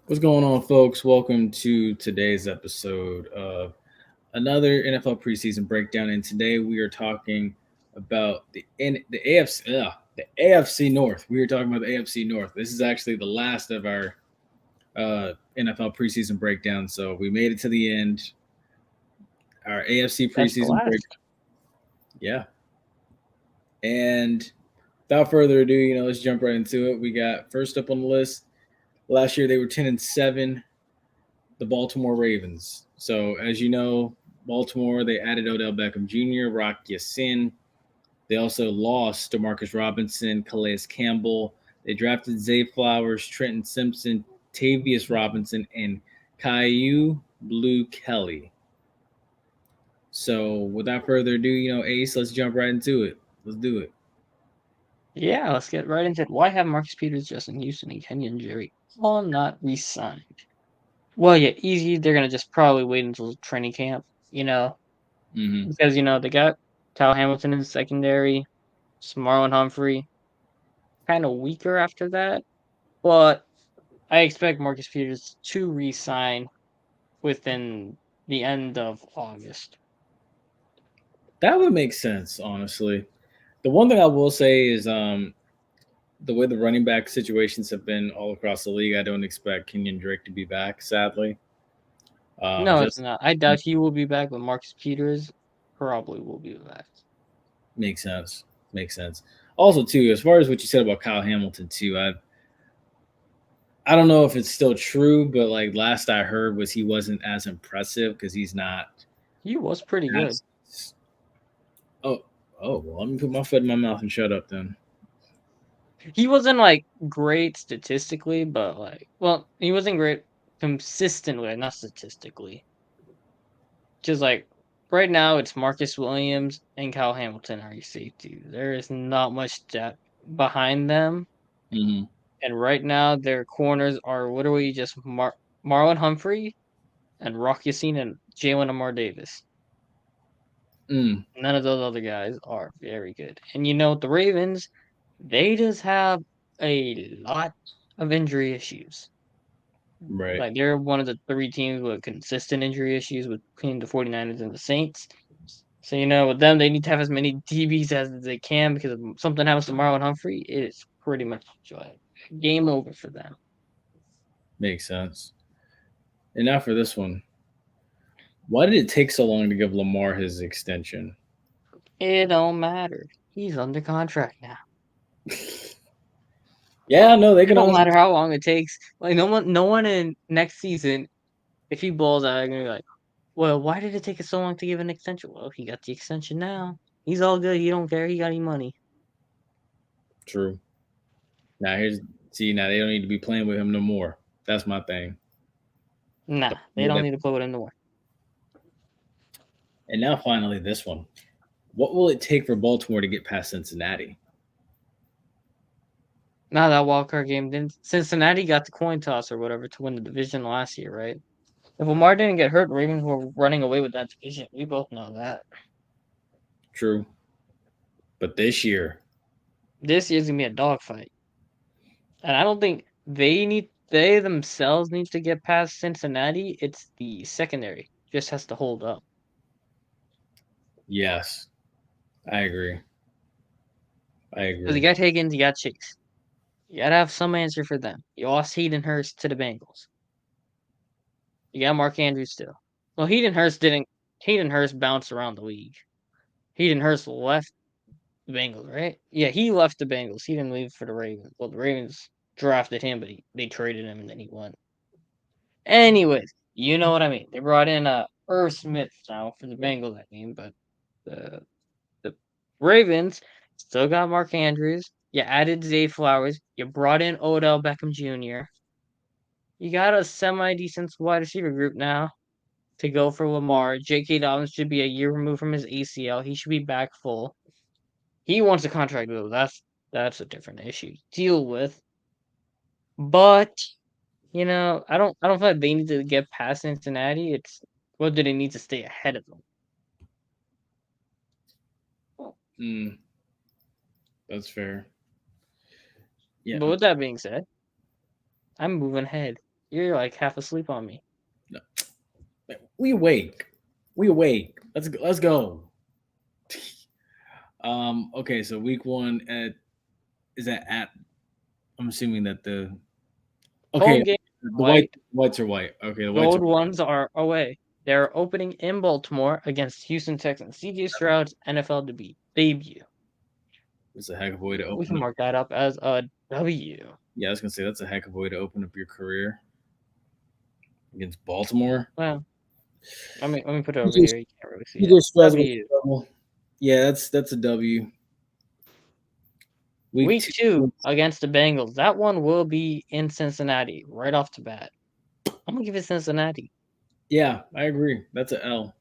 What's going on, folks? Welcome to today's episode of another NFL preseason breakdown. And today we are talking about the AFC North. We are talking about the AFC North. This is actually the last of our NFL preseason breakdown. So we made it to the end. Our AFC That's the preseason break. last. Yeah. And without further ado, let's jump right into it. We got first up on the list. Last year they were 10-7. The Baltimore Ravens. So, as you know, Baltimore, they added Odell Beckham Jr., Rock Yassin. They also lost Demarcus Robinson, Calais Campbell. They drafted Zay Flowers, Trenton Simpson, Tavius Robinson, and Caillou Blue Kelly. So, without further ado, Ace, let's jump right into it. Let's do it. Yeah, let's get right into it. Why have Marcus Peters, Justin Houston, and Kenyon Jerry all not re-signed? Well, yeah, easy. They're gonna just probably wait until training camp, Mm-hmm. because they got Kyle Hamilton in the secondary, Marlon Humphrey, kind of weaker after that. But I expect Marcus Peters to re-sign within the end of August. That would make sense, honestly. The one thing I will say is the way the running back situations have been all across the league, I don't expect Kenyon Drake to be back, sadly. No, it's Just not. I doubt he will be back, but Marcus Peters probably will be back. makes sense. Makes sense. Also, too, as far as what you said about Kyle Hamilton, too, I don't know if it's still true, but like last I heard was he wasn't as impressive because he's not He was pretty good. as. Oh, well, let me put my foot in my mouth and shut up then. He wasn't like great statistically, but he wasn't great consistently, not statistically. Just like right now, it's Marcus Williams and Kyle Hamilton are your safety. There is not much depth behind them, Mm-hmm. and right now their corners are literally just Marlon Humphrey and Rock Yassin and Jalen Amar Davis. Mm, None of those other guys are very good. And the Ravens, they just have a lot of injury issues. right. Like, they're one of the 3 teams with consistent injury issues between the 49ers and the Saints. So, with them, they need to have as many DBs as they can because if something happens to Marlon Humphrey, it is pretty much game over for them. Makes sense. And now for this one. Why did it take so long to give Lamar his extension? It don't matter. He's under contract now. Yeah, no, they It can don't always. matter how long it takes. Like, no one in next season, if he balls out, they're gonna be like, well, why did it take us so long to give an extension? Well, he got the extension now. He's all good. He don't care. He got any money. True. Now they don't need to be playing with him no more. That's my thing. Nah, they don't need to play with him no more. And now finally this one. What will it take for Baltimore to get past Cincinnati? Now that wild card game, then Cincinnati got the coin toss or whatever to win the division last year, right? If Lamar didn't get hurt, Ravens were running away with that division. We both know that. True. But this year, This year's gonna be a dogfight, and I don't think they themselves need to get past Cincinnati. It's the secondary just has to hold up. yes, I agree. I Because you agree. got Higgins, you got Chase. You gotta have some answer for them. You lost Hayden Hurst to the Bengals. You got Mark Andrews still. Well, Hayden Hurst didn't. Hayden Hurst bounced around the league. Hayden Hurst left the Bengals, right? Yeah, he left the Bengals. He didn't leave for the Ravens. Well, the Ravens drafted him, but they traded him and then he won. Anyways, you know what I mean. They brought in Irv Smith now for the Bengals, I mean, but the the Ravens still got Mark Andrews. You added Zay Flowers. You brought in Odell Beckham Jr. You got a semi decent wide receiver group now to go for Lamar. J.K. Dobbins should be a year removed from his ACL. He should be back full. He wants a contract though. That's a different issue to deal with. But I don't feel like they need to get past Cincinnati. It's what do they need to stay ahead of them? Mm, that's fair. Yeah. But with that being said, I'm moving ahead. You're like half asleep on me. No. We awake. We awake. Let's go. Okay, so week 1 is that at I'm assuming that the Home okay, game the white. whites are white. Okay, the whites Gold are ones are away. They're opening in Baltimore against Houston Texans. CJ Stroud's NFL debut. it's a heck of a way to We open can up. mark that up as a W. Yeah, I was gonna say that's a heck of a way to open up your career against Baltimore. Well, let me put it over CJ here. You can't really see it. CJ Stroud's gonna W. struggle. Yeah, that's a W. Week Week 2. 2 against the Bengals. That one will be in Cincinnati right off the bat. I'm gonna give it Cincinnati. Yeah, I agree. That's a L.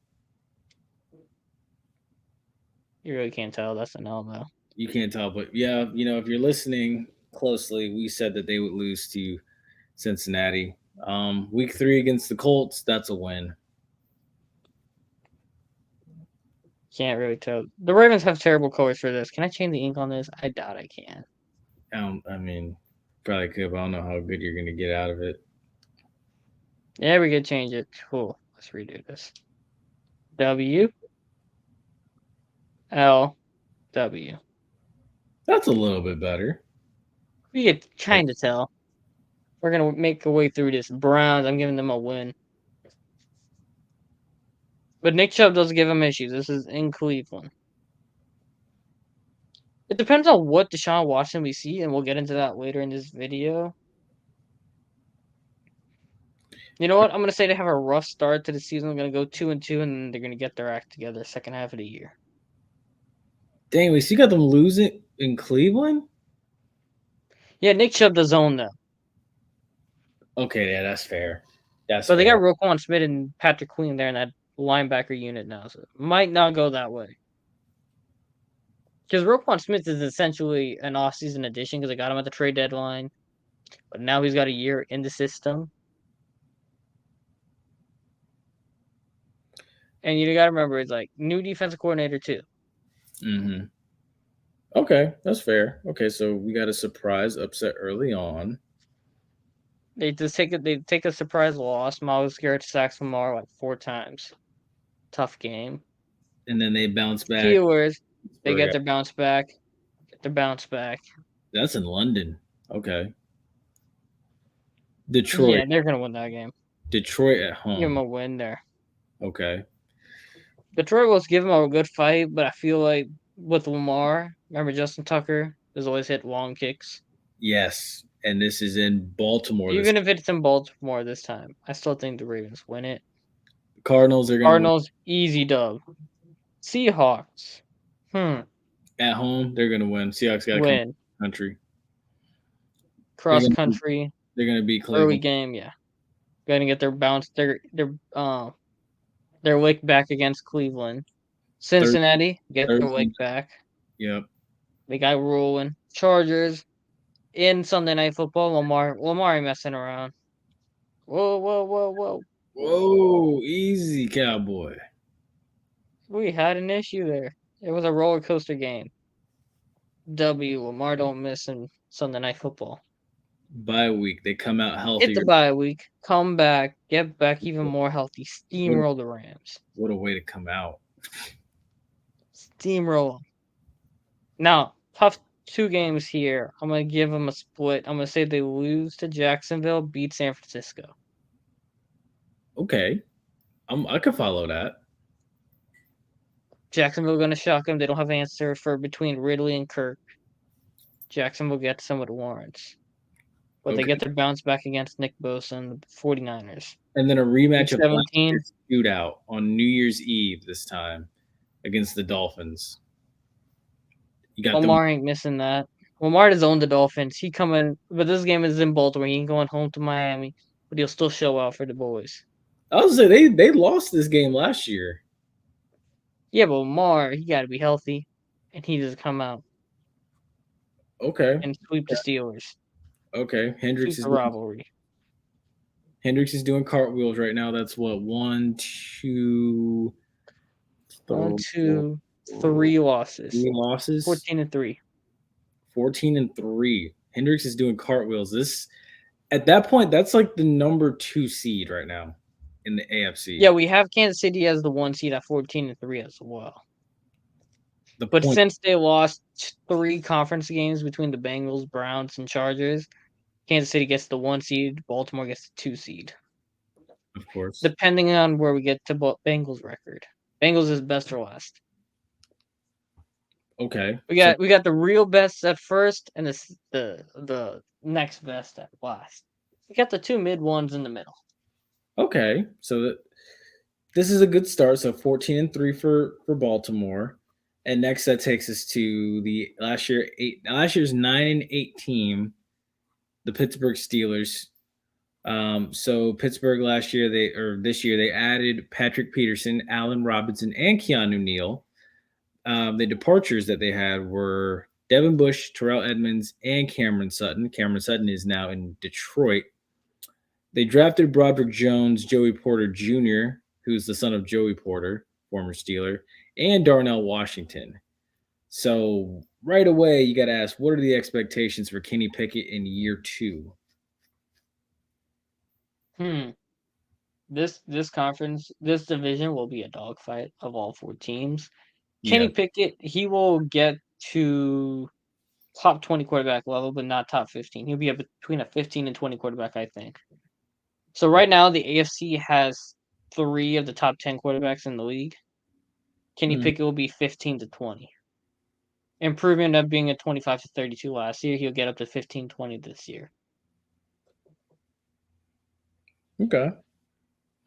You really can't tell. That's an L though. You can't tell, but yeah, if you're listening closely, we said that they would lose to Cincinnati. Week 3 against the Colts, that's a win. Can't really tell. The Ravens have terrible colors for this. Can I change the ink on this? I doubt I can. I mean, probably could, but I don't know how good you're gonna get out of it. Yeah, we could change it. Cool. Let's redo this. W L W. That's a little bit better. We could kind of tell. We're gonna make our way through this. Browns. I'm giving them a win. But Nick Chubb does give them issues. This is in Cleveland. It depends on what Deshaun Watson we see, and we'll get into that later in this video. You know what? I'm gonna say they have a rough start to the season. They're gonna go 2-2, and then they're gonna get their act together second half of the year. Dang, we still got them losing in Cleveland? Yeah, Nick Chubb does own them. Okay, yeah, that's fair. That's But they got fair. Roquan Smith and Patrick Queen there in that linebacker unit now, so it might not go that way. Because Roquan Smith is essentially an off-season addition because I got him at the trade deadline. But now he's got a year in the system. And you got to remember, it's like new defensive coordinator too. Mm-hmm. Okay, that's fair. Okay, so we got a surprise upset early on. They take a surprise loss. Miles Garrett sacks Lamar like 4 times. Tough game. And then they bounce back. Steelers, they get their bounce back. That's in London. Okay. Detroit. Yeah, they're gonna win that game. Detroit at Give them home. a win there. Okay. Detroit will give them a good fight, but I feel like with Lamar, remember Justin Tucker has always hit long kicks. Yes, and this is in Baltimore. Even if it's in Baltimore this time, I still think the Ravens win it. Cardinals are going to win. Cardinals, easy dub. Seahawks. At home, they're going to win. Seahawks got to Win. country. Cross country. They're going to beat Early Cleveland. game, yeah. Going to get their bounce, their lick back against Cleveland. Cincinnati, get their lick back. Yep. They got rolling. Chargers in Sunday Night Football. Lamar ain't messing around. Whoa. Whoa, easy, Cowboy. We had an issue there. It was a roller coaster game. W. Lamar don't miss in Sunday Night Football. Bye week. They come out healthy. Hit the bye week. Come back. Get back even more healthy. Steamroll the Rams. What a way to come out. Steamroll. Now, tough 2 games here. I'm going to give them a split. I'm going to say they lose to Jacksonville, beat San Francisco. Okay. I could follow that. Jacksonville going to shock them. They don't have an answer for between Ridley and Kirk. Jacksonville gets some of the warrants. But they get their bounce back against Nick Bosa and the 49ers. And then a rematch of 17 shootout on New Year's Eve this time against the Dolphins. You got Lamar ain't missing that. Lamar has owned the Dolphins. He coming, but this game is in Baltimore. He ain't going home to Miami, but he'll still show out for the boys. I was say they lost this game last year. Yeah, but Lamar, he got to be healthy, and he just come out. Okay. And sweep the Steelers. Okay. Hendricks is the rivalry. Hendricks is doing cartwheels right now. That's what 1, 2, 3 losses. 3 losses. 14-3. 14-3. Hendricks is doing cartwheels. At that point, that's like the number 2 seed right now in the AFC. Yeah, we have Kansas City as the 1 seed at 14-3 as well. The But point, since they lost 3 conference games between the Bengals, Browns, and Chargers, Kansas City gets the 1 seed, Baltimore gets the 2 seed. of course. Depending on where we get to Bengals record. Bengals is best or last. Okay. We So got the real best at first and the next best at last. We got the 2 mid ones in the middle. okay. So this is a good start. So 14-3 for Baltimore. And next that takes us to the last year's 9-8 team, the Pittsburgh Steelers. So Pittsburgh this year they added Patrick Peterson, Allen Robinson, and Keanu Neal. The departures that they had were Devin Bush, Terrell Edmonds, and Cameron Sutton. Cameron Sutton is now in Detroit. They drafted Broderick Jones, Joey Porter Jr., who's the son of Joey Porter, former Steeler, and Darnell Washington. So right away, you got to ask, what are the expectations for Kenny Pickett in year 2? This division will be a dogfight of all 4 teams. Yeah. Kenny Pickett, he will get to top 20 quarterback level, but not top 15. He'll be between a 15 and 20 quarterback, I think. So right now, the AFC has 3 of the top 10 quarterbacks in the league. Kenny Mm, Pickett will be 15 to 20. Improvement of being a 25 to 32 last year, he'll get up to 15-20 this year. okay.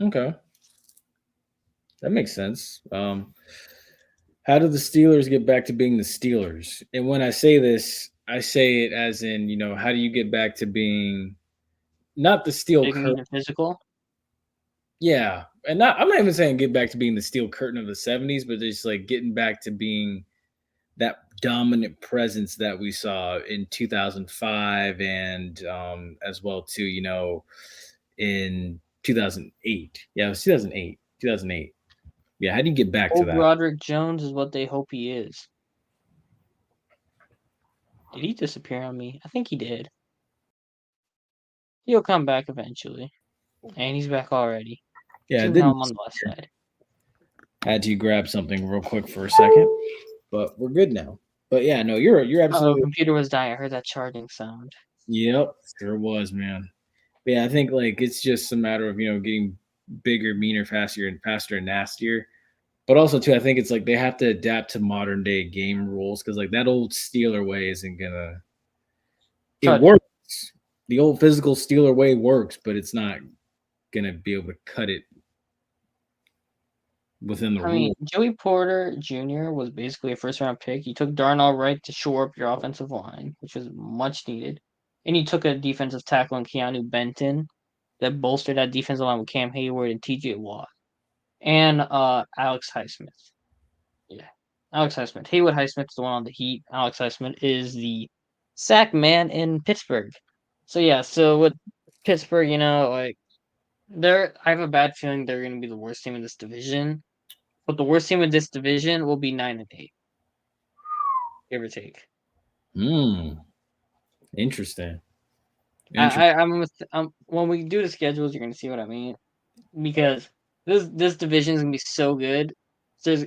Okay. That makes sense. How do the Steelers get back to being the Steelers? And when I say this, I say it as in, how do you get back to being not the steel Big, curtain? mean, and physical. Yeah. And I'm not even saying get back to being the steel curtain of the 70s, but just like getting back to being that dominant presence that we saw in 2005 and as well too, in 2008. Yeah, it was 2008. 2008. Yeah, how do you get back to Old that? Broderick Jones is what they hope he is. Did he disappear on me? I think he did. He'll come back eventually. And he's back already. Yeah, See it now didn't. I'm on the left side. Had to grab something real quick for a second, but we're good now. But yeah, no, you're Uh-oh, absolutely. computer was dying. I heard that charging sound. Yep, sure was, man. But yeah, I think like it's just a matter of getting bigger, meaner, faster and nastier. But also too, I think it's like they have to adapt to modern day game rules because like that old Steeler way isn't gonna. It Cut it. works. The old physical Steeler way works, but it's not gonna be able to cut it within the I mean, rule. Joey Porter Jr. was basically a first round pick. You took Darnell Wright to shore up your offensive line, which was much needed. And you took a defensive tackle in Keanu Benton that bolstered that defensive line with Cam Hayward and TJ Watt. And Alex Highsmith. Yeah. Alex Highsmith. Haywood Highsmith's the one on the Heat. Alex Highsmith is the sack man in Pittsburgh. So yeah, so with Pittsburgh, like I have a bad feeling they're gonna be the worst team in this division. But the worst team in this division will be 9-8. Give or take. Hmm. Interesting. Interesting. When we do the schedules, you're gonna see what I mean. Because this division is gonna be so good.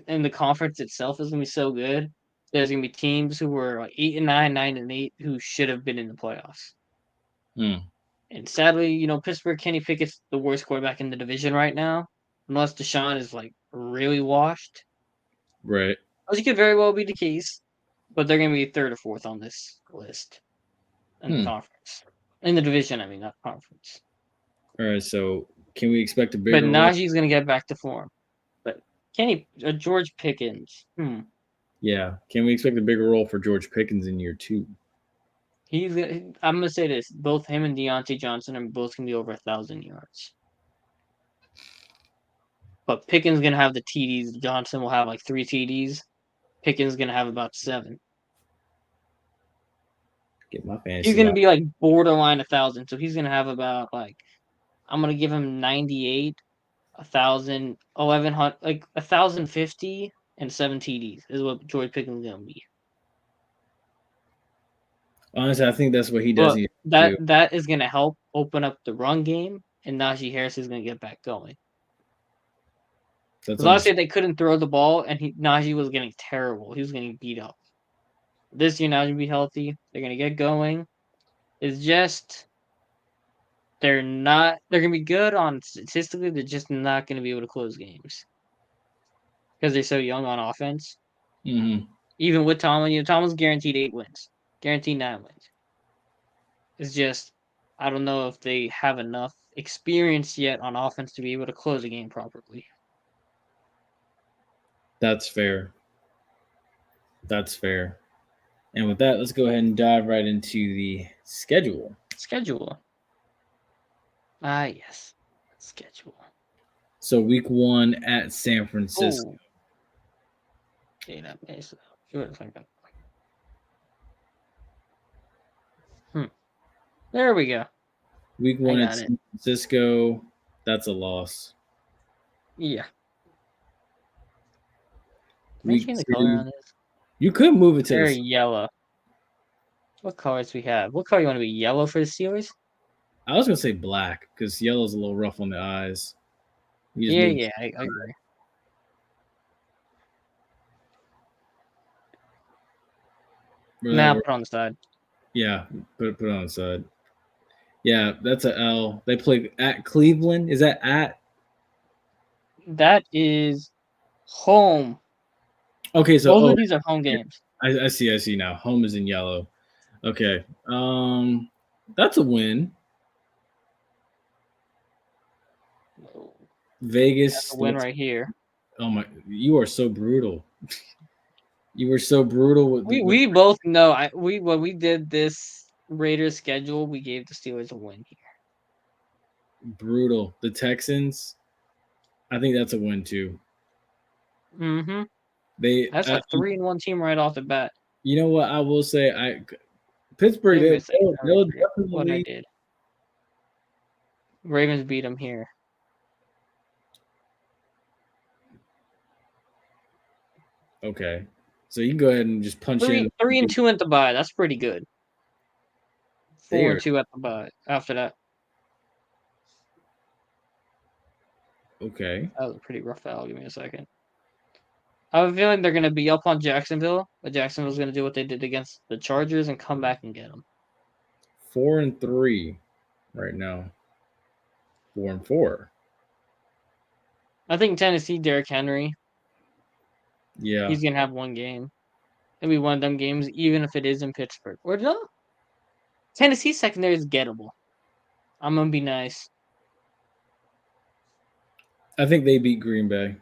And the conference itself is gonna be so good. There's gonna be teams who were like 8-9, 9-8, who should have been in the playoffs. Hmm. And sadly, Pittsburgh Kenny Pickett's the worst quarterback in the division right now, unless Deshaun is like really washed. Right. Which could very well be the case, but they're gonna be third or fourth on this list in the Hmm. conference. In the division, I mean, not conference. All right. So can we expect a But bigger role? Najee's gonna get back to form. But George Pickens, Yeah. Can we expect a bigger role for George Pickens in year 2? I'm gonna say this: both him and Deontay Johnson are both gonna be over 1,000 yards. But Pickens gonna have the TDs. Johnson will have like 3 TDs. Pickens gonna have about 7. Get my He's fantasy gonna life. be like borderline 1,000. So he's gonna have about like I'm gonna give him 98, 1,000, 1,100, like 1,050 and 7 TDs is what George Pickens is gonna be. Honestly, I think that's what he does But need to that is gonna help open up the run game, and Najee Harris is gonna get back going. do. That's Because last year understandable. they couldn't throw the ball, and Najee was getting terrible. He was getting beat up. This year Najee will be healthy. They're gonna get going. It's just they're gonna be good on statistically. They're just not gonna be able to close games because they're so young on offense. Mm-hmm. Even with Tomlin, Tomlin's guaranteed 8 wins, guaranteed 9 wins. It's just I don't know if they have enough experience yet on offense to be able to close a game properly. That's fair. That's fair. And with that, let's go ahead and dive right into the schedule. Schedule. Ah, yes. Schedule. So week 1 at San Francisco. Oh. Yeah, that makes it. There we go. Week I 1 at got it. San Francisco. That's a loss. Yeah. Can I Week change the 2. color on this? You could move it to Very the yellow. What colors we have? What color you want to be? Yellow for the Steelers? I was gonna say black because yellow's a little rough on the eyes. You just Yeah, move. yeah, I agree. Where that Now work? put on the side. Yeah, put it on the side. Yeah, that's a L. They play at Cleveland. Is that at? That is home. Okay, so Both of these are home games. I see now. Home is in yellow. Okay, that's a win. That's Vegas. a win right here. Oh my! You are so brutal. You were so brutal with We both know when we did this Raiders schedule, we gave the Steelers a win here. brutal. The Texans. I think that's a win too. Mm-hmm. They, That's a 3-1 team right off the bat. you know what I will say? Pittsburgh. Give me a second. They'll What I definitely. did. Ravens beat them here. Okay, so you can go ahead and just punch in. 3-2 at the bye. That's pretty good. They are 4-2 at the bye. After that, okay. that was a pretty rough foul. Give me a second. I have a feeling they're going to be up on Jacksonville, but Jacksonville's going to do what they did against the Chargers and come back and get them. 4-3 right now. 4-4. I think Tennessee, Derrick Henry, Yeah, he's going to have one game. It'll be one of them games, even if it is in Pittsburgh. Or no. Tennessee secondary is gettable. I'm going to be nice. I think they beat Green Bay.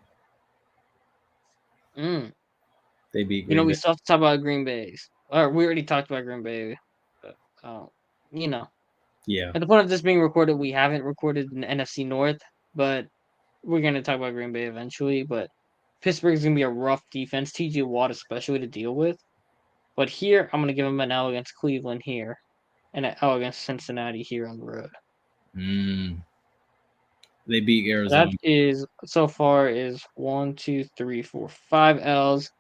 Mm. They beat Green We Bay. still have to talk about Green Bay's. Or we already talked about Green Bay. But, Yeah. at the point of this being recorded, we haven't recorded an NFC North, but we're going to talk about Green Bay eventually. But Pittsburgh's going to be a rough defense, TJ Watt especially, to deal with. But here, I'm going to give him an L against Cleveland here, and an L against Cincinnati here on the road. They beat Arizona. That is, so far, is 1, 2, 3, 4, 5 L's.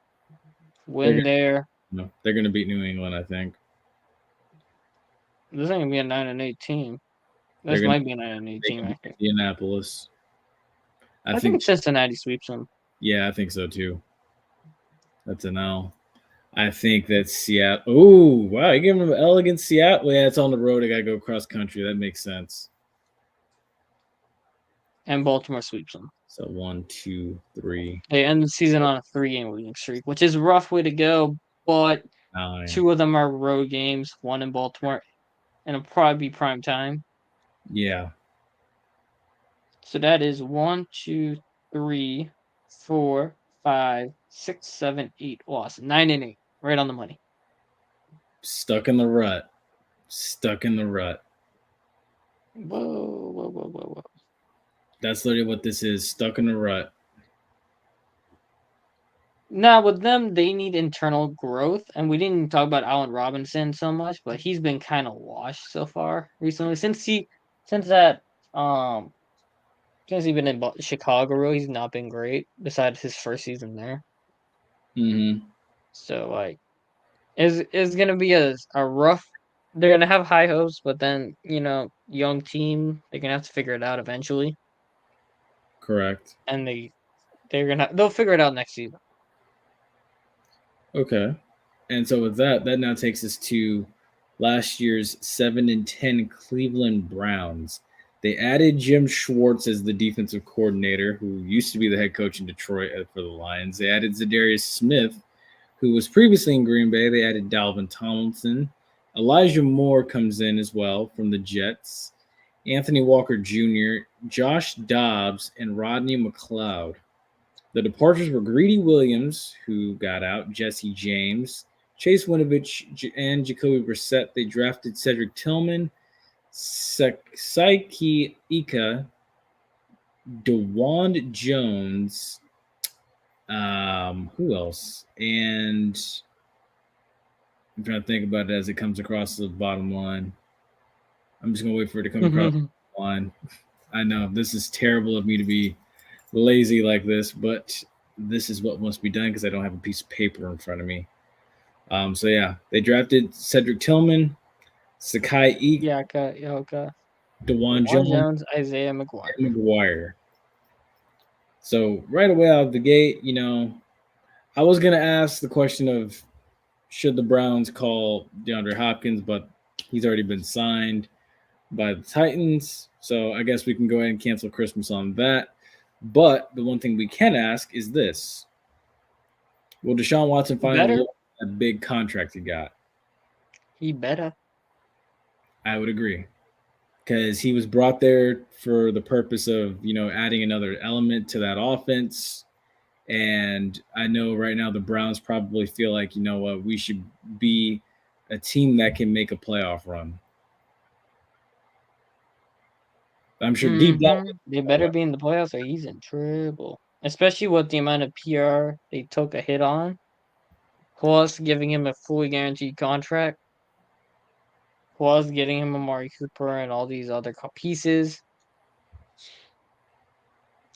Win there. No, they're going to beat New England, I think. This ain't going to be a 9-8 team. They're This going might to be a 9-8 beat team, I think. Indianapolis. I think Cincinnati sweeps them. Yeah, I think so too. That's an L. I think that's Seattle. Oh, wow. You giving them an L against Seattle? Yeah, it's on the road. I got to go cross country. That makes sense. And Baltimore sweeps them. So 1, 2, 3. They end the season on a 3-game losing streak, which is a rough way to go, but 9. 2 of them are road games, one in Baltimore, and it'll probably be prime time. Yeah. So that is 1, 2, 3, 4, 5, 6, 7, 8 loss. 9-8. Right on the money. Stuck in the rut. Stuck in the rut. Whoa. That's literally what this is. Stuck in the rut. Now, with them, they need internal growth, and we didn't talk about Allen Robinson so much, but he's been kind of washed so far recently. Since he's been in Chicago, he's not been great. Besides his first season there, Mm-hmm. so it's gonna be a rough they're gonna have high hopes, but then young team, they're gonna have to figure it out eventually, Correct. and they'll figure it out next season. Okay. And so with that, that now takes us to last year's 7-10 Cleveland Browns. They added Jim Schwartz as the defensive coordinator, who used to be the head coach in Detroit for the Lions. They added Zadarius Smith, who was previously in Green Bay. They added Dalvin Tomlinson. Elijah Moore comes in as well from the Jets. Anthony Walker Jr., Josh Dobbs, and Rodney McLeod. The departures were Greedy Williams, who got out, Jesse James, Chase Winovich, and Jacoby Brissett. They drafted Cedric Tillman, Saiki Ika, DeWand Jones. Who else? And I'm trying to think about it as it comes across the bottom line. I'm just gonna wait for it to come across the line. I know this is terrible of me to be lazy like this, but this is what must be done because I don't have a piece of paper in front of me. So yeah, they drafted Cedric Tillman, Sakai Eek, Yoka, DeWan Juan Jones, Jones, Isaiah McGuire. and McGuire. So right away out of the gate, I was gonna ask the question of should the Browns call DeAndre Hopkins, but he's already been signed by the Titans. So I guess we can go ahead and cancel Christmas on that. But the one thing we can ask is this: will Deshaun Watson finally Better. look at that big contract he got? He better. I would agree. Because he was brought there for the purpose of, adding another element to that offense. And I know right now the Browns probably feel like, you know what, we should be a team that can make a playoff run. I'm sure deep down. They better be in the playoffs or he's in trouble. Especially with the amount of PR they took a hit on, plus giving him a fully guaranteed contract, plus getting him Amari Cooper and all these other pieces.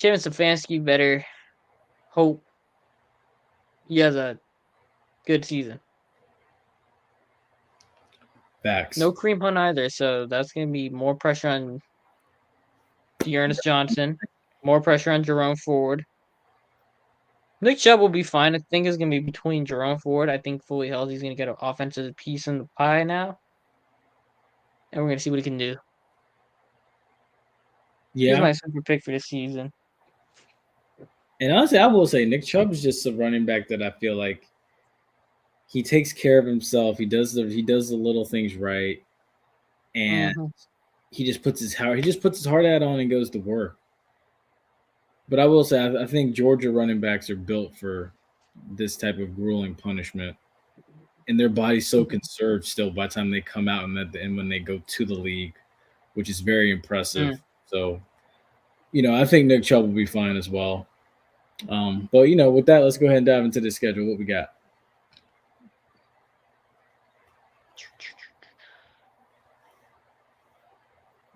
Kevin Stefanski better hope he has a good season. Facts. No Kareem Hunt either, so that's going to be more pressure on Dearness Johnson, more pressure on Jerome Ford. Nick Chubb will be fine. I think it's going to be between Jerome Ford. I think fully healthy, he's going to get an offensive piece in the pie now. And we're going to see what he can do. He's Yeah. my super pick for this season. And honestly, I will say Nick Chubb is just a running back that I feel like he takes care of himself. He does the little things right, and he just puts his heart out on and goes to work. But I will say, I think Georgia running backs are built for this type of grueling punishment, and their body's so conserved still by the time they come out and at the end when they go to the league, which is very impressive. So, I think Nick Chubb will be fine as well. But with that, let's go ahead and dive into the schedule. What we got?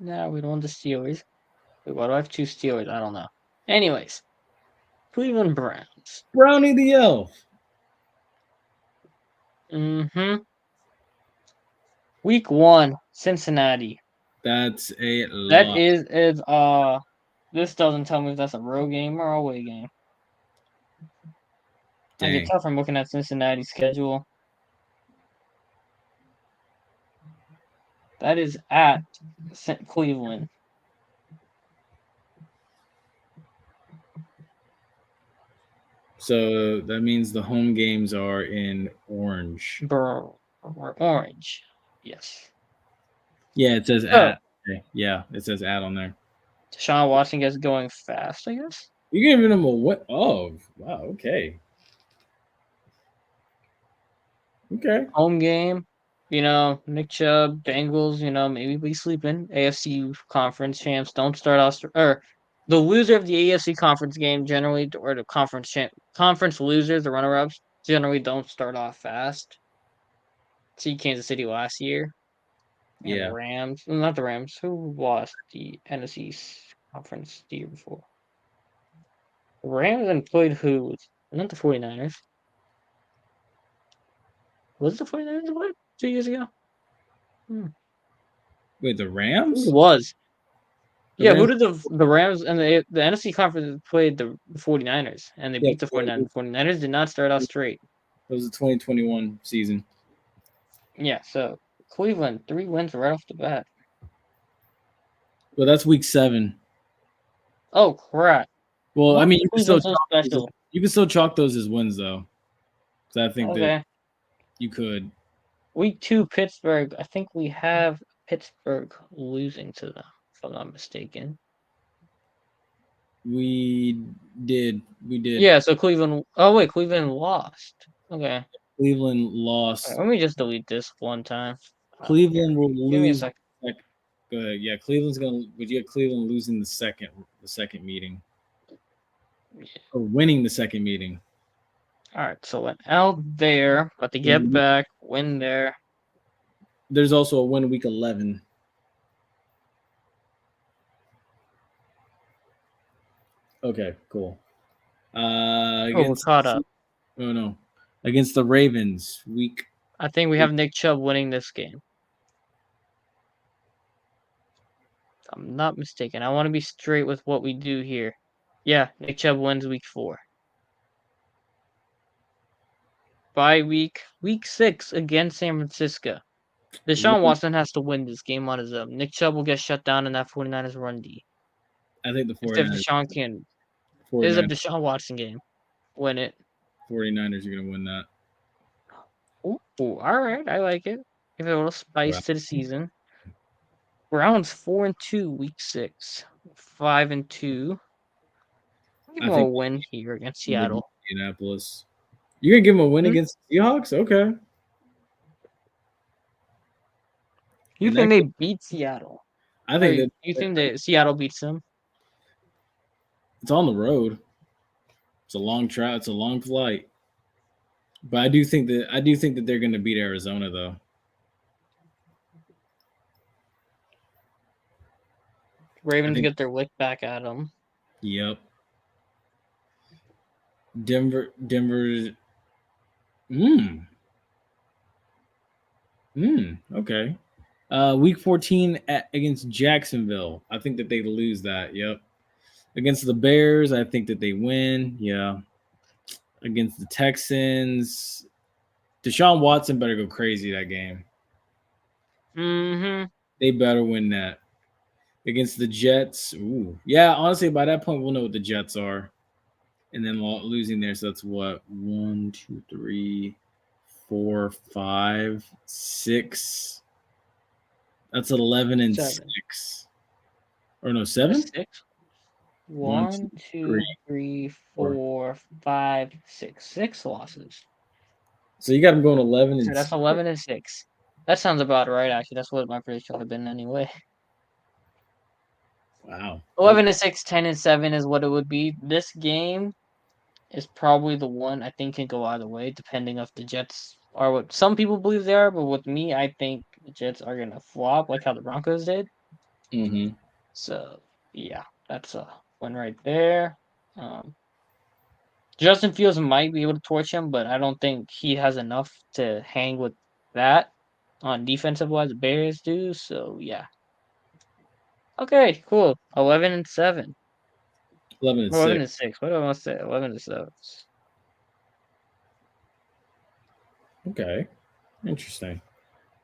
No, we don't want the Steelers. Wait, why do I have two Steelers? I don't know. Anyways, Cleveland Browns. Brownie the Elf. Week 1, Cincinnati. That's a That lot. is this doesn't tell me if that's a road game or away game. I can Dang. tell from looking at Cincinnati's schedule. That is at Cleveland. So that means the home games are in orange. Or orange. Yes. Yeah, it says at. Okay. Yeah, it says at on there. Deshaun Watson gets going fast, I guess. You're giving him a what? Oh, wow. Okay. Okay. Home game. Nick Chubb, Bengals, maybe we sleeping. AFC conference champs don't start off, or the loser of the AFC conference game generally, or the conference losers, the runner-ups, generally don't start off fast. See Kansas City last year. And Yeah. Rams. Not the Rams. Who lost the NFC conference the year before? The Rams and played who? Not the 49ers. Was it the 49ers played 2 years ago? Wait, the Rams? Who was? The Yeah, who Rams? did the Rams and the NFC conference played the 49ers and they Yeah, beat the 49ers. The 49ers did not start out straight. it was the 2021 season. Yeah, so Cleveland 3 wins right off the bat. Well, that's week 7. Oh crap! Well, What I mean, is Cleveland so special? you can still chalk those as wins though. So I think that Okay, you could. week 2 Pittsburgh. I think we have Pittsburgh losing to them, if I'm not mistaken. We did. Yeah, so Cleveland. Oh wait, Cleveland lost. Okay, Cleveland all lost. right, let me just delete this one time. Cleveland will Give me a lose. second. Go ahead. Yeah, Cleveland's gonna. Would you get Cleveland losing the second meeting or winning the second meeting? All right, so an L there, but to get back, win there. There's also a win week 11. Okay, cool. We're caught up. Oh no, against the Ravens week. I think we have Nick Chubb winning this game. If I'm not mistaken. I want to be straight with what we do here. Yeah, Nick Chubb wins week 4. Bye week 6 against San Francisco. Deshaun Watson has to win this game on his own. Nick Chubb will get shut down in that 49ers run D. I think the If 49ers. Deshaun can. It is a Deshaun Watson game. Win it. 49ers are gonna win that. Ooh, all right. I like it. Give it a little spice to the season. Browns 4-2 week 6. 5-2. Give them a win here against Seattle. Indianapolis. You're gonna give them a win against the Seahawks? Okay. You think they beat Seattle? I think that. You think that Seattle beats them? It's on the road. It's a long travel. It's a long flight. But I do think that they're going to beat Arizona though. Ravens get their lick back at them. Yep. Denver. Okay. Week 14 against Jacksonville. I think that they lose that. Yep. Against the Bears, I think that they win. Yeah. Against the Texans, Deshaun Watson better go crazy that game. Mm-hmm. They better win that. Against the Jets, ooh. Yeah, honestly, by that point, we'll know what the Jets are. And then losing there, so that's what? 1, 2, 3, 4, 5, 6. That's 11 and 6. Or no, 7? 6. 1, 2, 3, 4, 5, 6. 6 losses. So you got them going 11 and 6. That's 11 and 6. That sounds about right, actually. That's what my prediction would have been anyway. Wow. 11 and 6, 10 and 7 is what it would be. This game is probably the one I think can go either way, depending if the Jets are what some people believe they are. But with me, I think the Jets are going to flop like how the Broncos did. Mm-hmm. So, yeah, that's a win right there. Justin Fields might be able to torch him, but I don't think he has enough to hang with that on defensive wise. The Bears do, so yeah. Okay, cool. 11 and 7. 11 and 11 6. and 6. What do I want to say? 11 and 7. Okay. Interesting.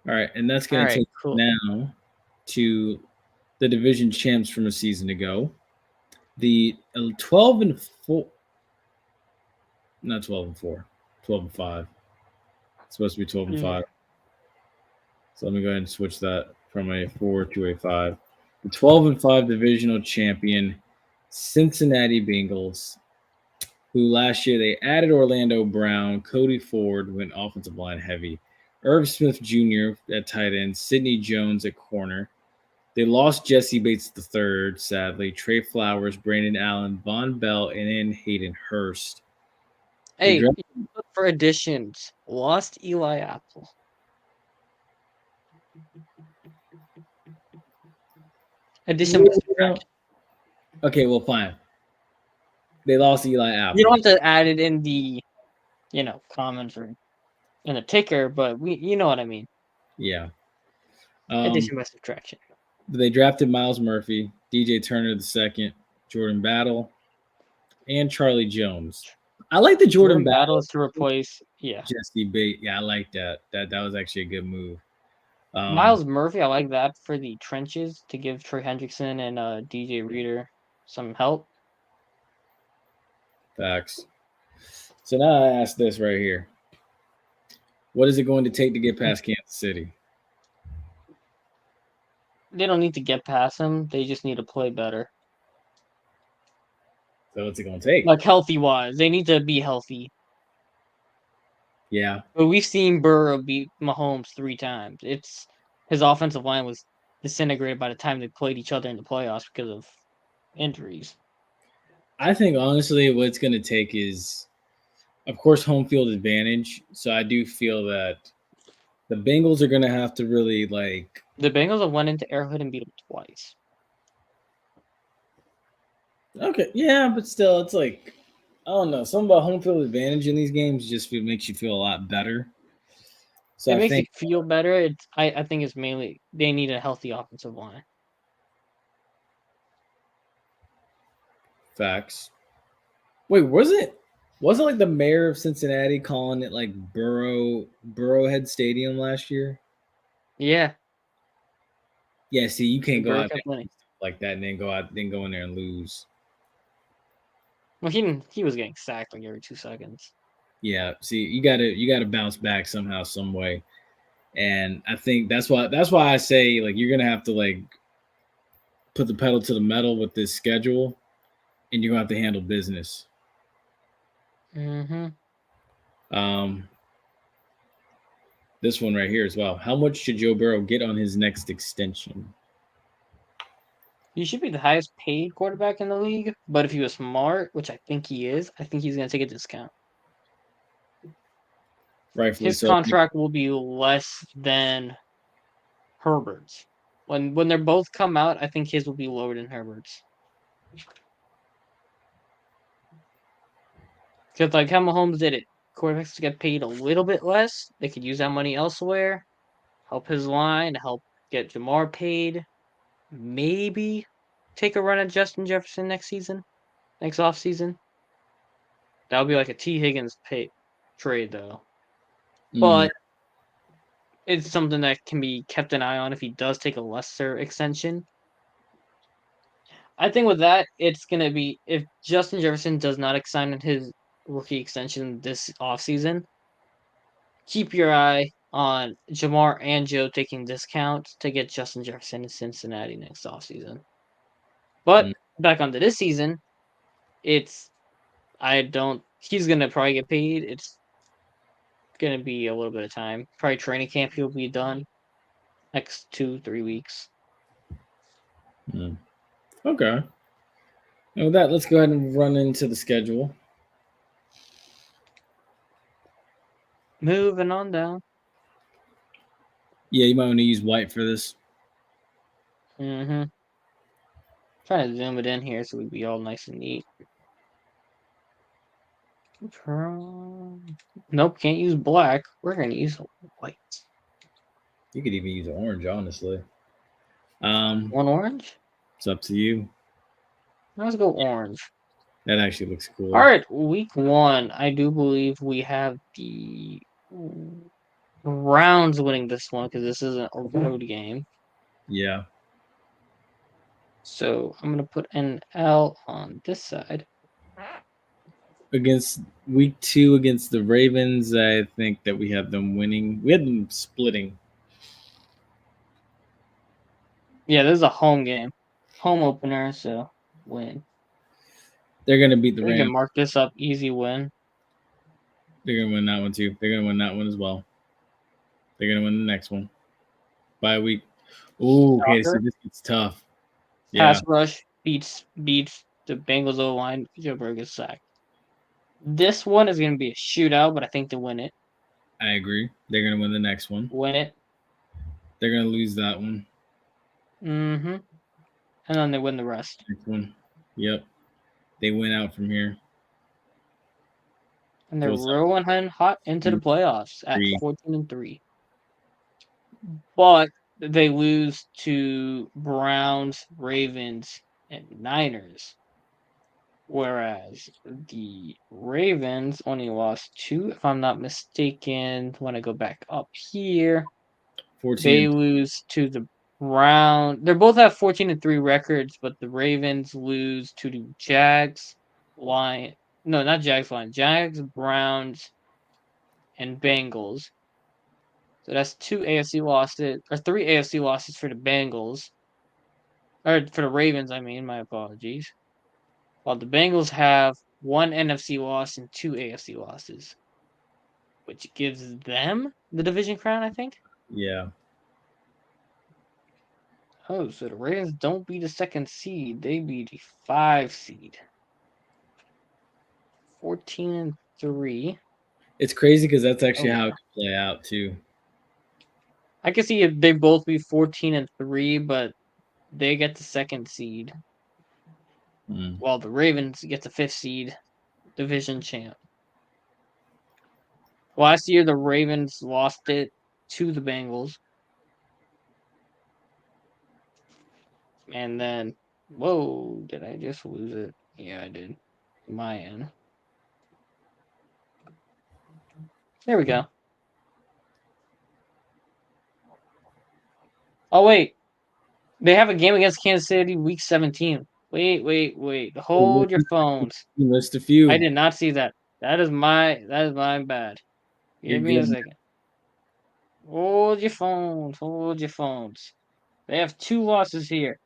All right, and that's going to take now to the division champs from a season ago. The 12 and 4. Not 12 and 4. 12 and 5. It's supposed to be 12 and 5. So let me go ahead and switch that from a 4 to a 5. The 12 and 5 divisional champion, Cincinnati Bengals, who last year they added Orlando Brown, Cody Ford went offensive line heavy, Irv Smith Jr. at tight end, Sidney Jones at corner. They lost Jesse Bates III, sadly, Trey Flowers, Brandon Allen, Von Bell, and then Hayden Hurst. Hey, look for additions. Lost Eli Apple. Addition was subtraction. Okay, well, fine. They lost Eli Apple. You don't have to add it in the, comments or in the ticker, but you know what I mean. Yeah. Addition by subtraction. They drafted Miles Murphy, DJ Turner the second, Jordan Battle, and Charlie Jones. I like the Jordan Battle Battles to replace, Jesse Bates. Yeah, I like that. That was actually a good move. Miles Murphy, I like that for the trenches to give Troy Hendrickson and DJ Reader some help. Facts. So now I ask this right here. What is it going to take to get past Kansas City? They don't need to get past him. They just need to play better. So what's it going to take? Like healthy-wise. They need to be healthy. Yeah. But we've seen Burrow beat Mahomes 3 times. His offensive line was disintegrated by the time they played each other in the playoffs because of injuries. I think honestly what it's going to take is, of course, home field advantage. So I do feel that the Bengals are going to have to really like. The Bengals have went into Arrowhead and beat them twice. Okay, yeah, but still, it's like I don't know. Something about home field advantage in these games just makes you feel a lot better. So It I makes think you feel better. I think it's mainly they need a healthy offensive line. facts. Wait, wasn't like the mayor of Cincinnati calling it like Burrowhead Stadium last year? Yeah. Yeah, see, you can't go Burrow out kept winning. like that and then go in there and lose. Well, he was getting sacked like every 2 seconds. Yeah, see, you gotta bounce back somehow, some way. And I think that's why I say like you're gonna have to like put the pedal to the metal with this schedule and you're gonna have to handle business. Mm-hmm. This one right here as well. How much should Joe Burrow get on his next extension? He should be the highest paid quarterback in the league, but if he was smart, which I think he is, I think he's going to take a discount. Rightfully His so. contract will be less than Herbert's. When they're both come out, I think his will be lower than Herbert's. Because like how Mahomes did it, quarterbacks get paid a little bit less. They could use that money elsewhere, help his line, help get Jamar paid. Maybe take a run at Justin Jefferson next offseason. That would be like a T. Higgins pay trade though. But it's something that can be kept an eye on if he does take a lesser extension. I think with that, it's going to be if Justin Jefferson does not extend his rookie extension this offseason, keep your eye on Jamar and Joe taking discounts to get Justin Jefferson to Cincinnati next offseason. But back onto this season, he's going to probably get paid. It's going to be a little bit of time. Probably training camp he'll be done next 2-3 weeks. Okay. And with that, let's go ahead and run into the schedule. Moving on down. Yeah, you might want to use white for this. Mm-hmm. Trying to zoom it in here so we'd be all nice and neat. Nope, can't use black. We're going to use white. You could even use orange, honestly. One orange? It's up to you. Let's go orange. That actually looks cool. All right, week 1. I do believe we have the Browns winning this one because this isn't a road game. Yeah. So I'm going to put an L on this side. Against week 2 against the Ravens, I think that we have them winning. We had them splitting. Yeah, this is a home game. Home opener, so win. They're going to beat the We Rams. can mark this up, easy win. They're going to win that one too. They're going to win that one as well. They're going to win the next one. Bye week. Ooh, okay, so this gets tough. Yeah. Pass rush beats the Bengals O-line. Joe Burrow gets sacked. This one is going to be a shootout, but I think they win it. I agree. They're going to win the next one. Win it. They're going to lose that one. Mm-hmm. And then they win the rest. Next one. Yep. They win out from here. And they're rolling hot into the playoffs at 14-3. But they lose to Browns, Ravens, and Niners. Whereas the Ravens only lost 2, if I'm not mistaken. When I go back up here, 14 they and lose to the Brown. They both have 14-3 records, but the Ravens lose to the Jags, Lion. No, not Jags, Lion. Jags, Browns, and Bengals. So that's 2 AFC losses, or 3 AFC losses for the Bengals. Or for the Ravens, I mean, my apologies. While the Bengals have 1 NFC loss and 2 AFC losses, which gives them the division crown, I think. yeah. Oh, so the Ravens don't be the 2nd seed; they be the 5 seed. 14-3. It's crazy because that's actually Oh, how yeah. it could play out too. I can see if they both be 14-3, but they get the 2nd seed, Mm. while the Ravens get the 5th seed division champ. Last year, the Ravens lost it to the Bengals. And then, whoa, did I just lose it? Yeah, I did. My end. There we go. Oh, wait. They have a game against Kansas City week 17. Wait. Hold your phones. You missed a I few. did not see that. That is my bad. You're Give me a good. second. Hold your phones. Hold your phones. They have 2 losses here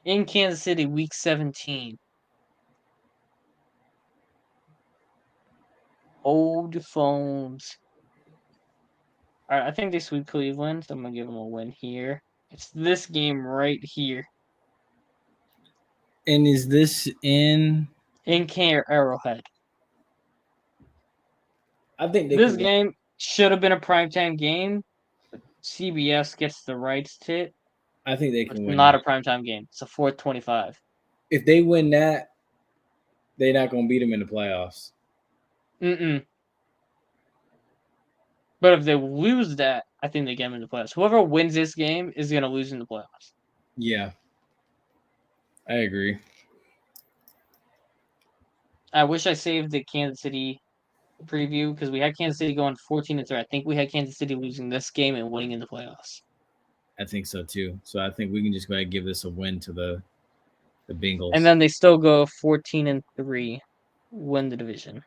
in Kansas City week 17. Hold your phones. All right, I think they sweep Cleveland, so I'm gonna give them a win here. It's this game right here And is this in? in Arrowhead. I think they This can win. game should have been a primetime game. CBS gets the rights to it, I think they but can it's win not that. a primetime game. It's a 4:25. If they win that, they're not going to beat them in the playoffs. Mm-mm. But if they lose that, I think they get them in the playoffs. Whoever wins this game is gonna lose in the playoffs. Yeah, I agree. I wish I saved the Kansas City preview because we had Kansas City going 14-3. I think we had Kansas City losing this game and winning in the playoffs. I think so too. So I think we can just go ahead and give this a win to the Bengals. And then they still go 14-3, win the division.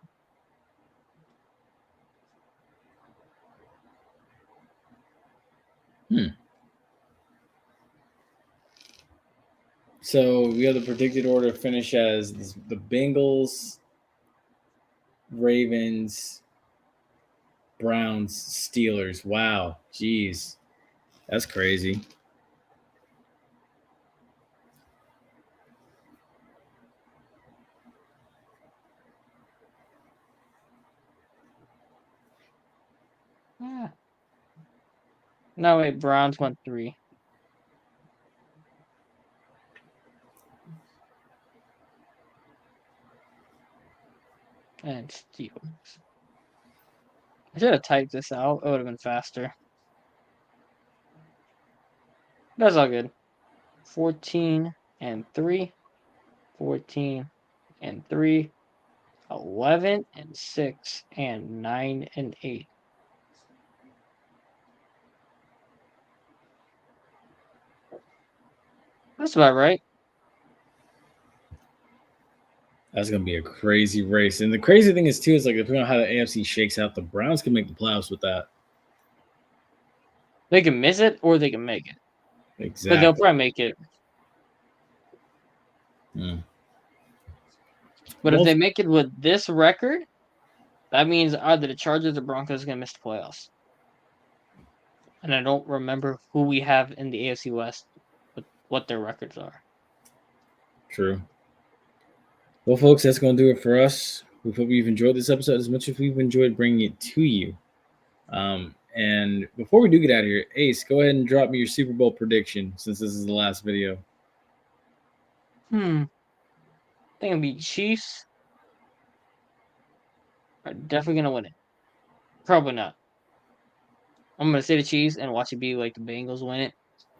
So we have the predicted order finish as the Bengals, Ravens, Browns, Steelers. Wow, jeez, that's crazy. Yeah. No, wait, Browns went 3. And Steelers. I should have typed this out. It would have been faster. That's all good. 14-3, 14-3, 11-6, and 9-8. That's about right. That's gonna be a crazy race. And the crazy thing is too is like depending on how the AFC shakes out, the Browns can make the playoffs with that. They can miss it or they can make it. But they'll Exactly. probably make it. Mm. But if Well, they make it with this record, that means either the Chargers or Broncos are going to miss the playoffs. And I don't remember who we have in the AFC West, with what their records are. true. Well, folks, that's going to do it for us. We hope you've enjoyed this episode as much as we've enjoyed bringing it to you. And before we do get out of here, Ace, go ahead and drop me your Super Bowl prediction since this is the last video. I think it'll be Chiefs are definitely going to win it. Probably not. I'm going to say the Chiefs and watch it be like the Bengals win it.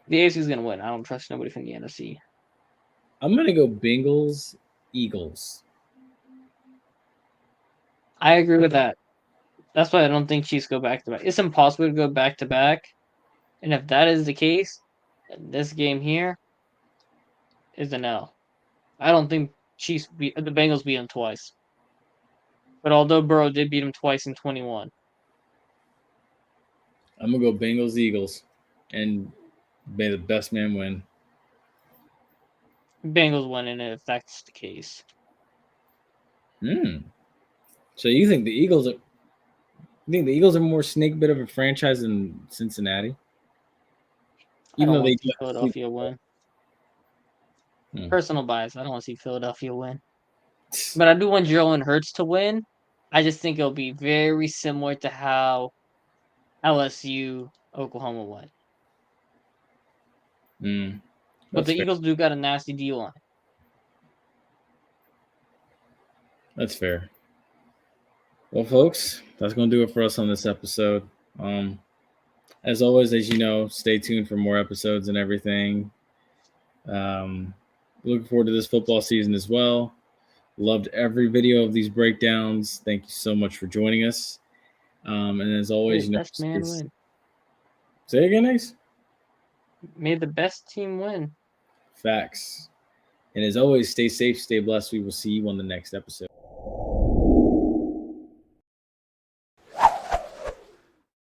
The AFC is gonna win. I don't trust nobody from the NFC. I'm gonna go Bengals, Eagles. I agree with that. That's why I don't think Chiefs go back to back. It's impossible to go back to back. And if that is the case, then this game here is an L. I don't think the Bengals beat them twice. But although Burrow did beat them twice in 21. I'm gonna go Bengals, Eagles, and may the best man win. Bengals winning it if that's the case. So you think the Eagles are? You think the Eagles are more snake bit of a franchise than Cincinnati? I Even don't though want they to see Philadelphia win. Personal bias. I don't want to see Philadelphia win. But I do want Jalen Hurts to win. I just think it'll be very similar to how LSU Oklahoma won. But the fair. Eagles do got a nasty deal on it. That's fair. Well, folks, that's going to do it for us on this episode. As always, as you know, stay tuned for more episodes and everything. Looking forward to this football season as well. Loved every video of these breakdowns. Thank you so much for joining us. And as always, May the best man win. Say again, Ace. May the best team win. Facts. And as always, stay safe, stay blessed. We will see you on the next episode.